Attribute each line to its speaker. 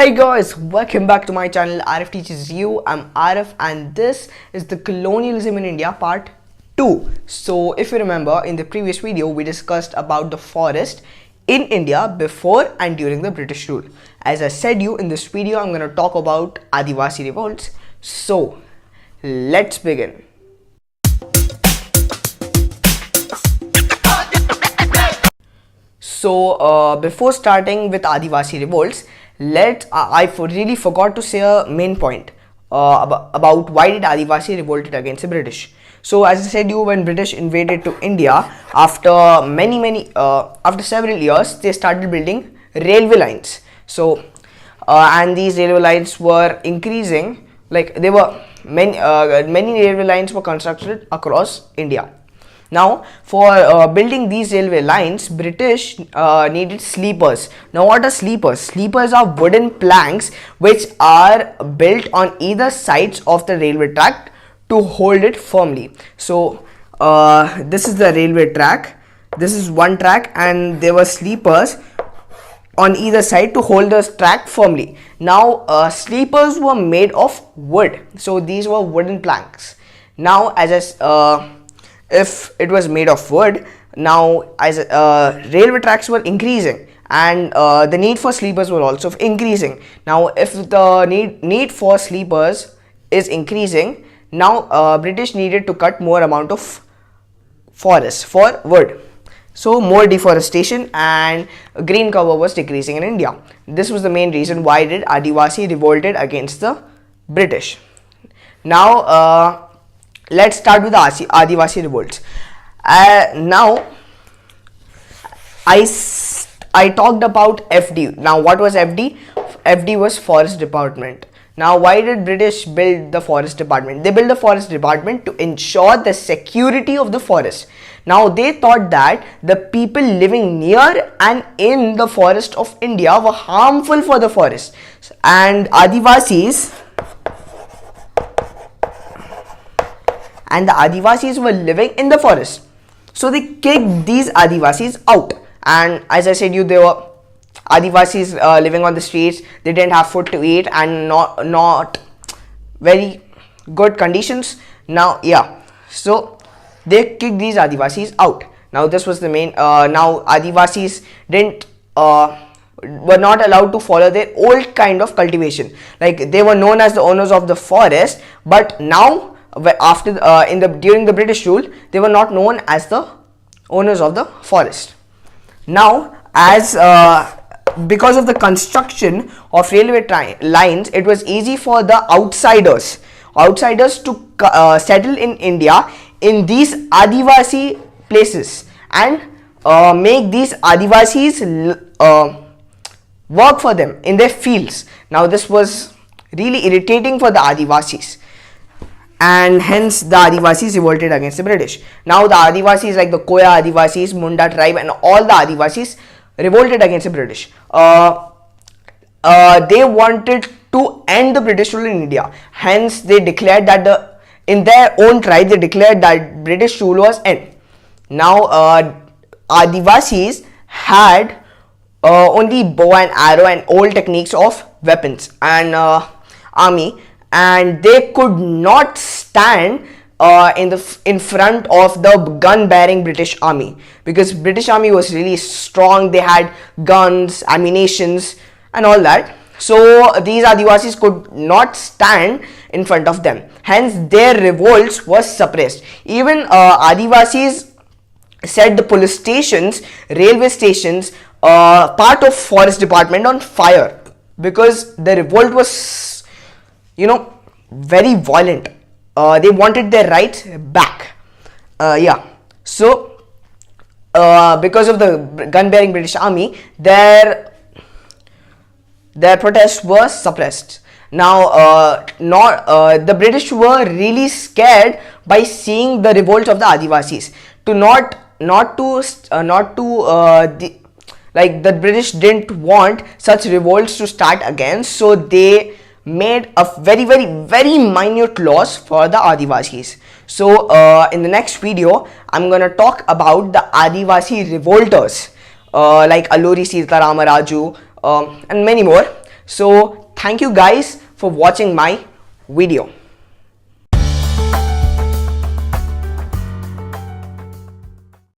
Speaker 1: Hey guys, welcome back to my channel Arif Teaches You. I'm Arif and this is the Colonialism in India part 2. So if you remember, in the previous video we discussed about the forest in India before and during the British rule. As I said you, in this video I'm going to talk about Adivasi revolts. So let's begin. So before starting with Adivasi revolts, I really forgot to say a main point about why did Adivasi revolted against the British. So as I said you, when British invaded to India, after after several years, they started building railway lines. So and these railway lines were increasing, like they were many railway lines were constructed across India. Now, for building these railway lines, British needed sleepers. Now, what are sleepers? Sleepers are wooden planks which are built on either sides of the railway track to hold it firmly. So, this is the railway track. This is one track, and there were sleepers on either side to hold the track firmly. Now, sleepers were made of wood. So, these were wooden planks. Now, if it was made of wood, now as railway tracks were increasing and the need for sleepers were also increasing. Now if the need for sleepers is increasing, now British needed to cut more amount of forest for wood. So more deforestation and green cover was decreasing in India. This was the main reason why did Adivasi revolted against the British. Now let's start with the Adivasi revolts. Now, I talked about FD. Now, what was FD? FD was Forest Department. Now, why did British build the Forest Department? They built the Forest Department to ensure the security of the forest. Now, they thought that the people living near and in the forest of India were harmful for the forest. And the Adivasis were living in the forest. So they kicked these Adivasis out. And as I said you, they were Adivasis living on the streets. They didn't have food to eat and not very good conditions. Now, yeah. So they kicked these Adivasis out. Now this was the main. Now Adivasis were not allowed to follow their old kind of cultivation. Like they were known as the owners of the forest, but now during the British rule, they were not known as the owners of the forest. Now, because of the construction of railway lines, it was easy for the outsiders to settle in India in these Adivasi places and make these Adivasis work for them in their fields. Now, this was really irritating for the Adivasis, and hence the Adivasis revolted against the British. Now the Adivasis like the Koya Adivasis, Munda tribe and all the Adivasis revolted against the British. They wanted to end the British rule in India. Hence they declared that in their own tribe they declared that British rule was end. Now Adivasis had only bow and arrow and old techniques of weapons and army, and they could not stand in front of the gun-bearing British army, because British army was really strong. They had guns, ammunitions and all that. So these Adivasis could not stand in front of them. Hence their revolts was suppressed. Even Adivasis set the police stations, railway stations, part of forest department on fire, because the revolt was very violent. They wanted their rights back. Yeah. So because of the gun-bearing British army, their protests were suppressed. Now the British were really scared by seeing the revolt of the Adivasis. The British didn't want such revolts to start again, so they made a very minute laws for the Adivasis. So in the next video I'm gonna talk about the Adivasi revolters like Alluri Sita Ramaraju and many more. So thank you guys for watching my video.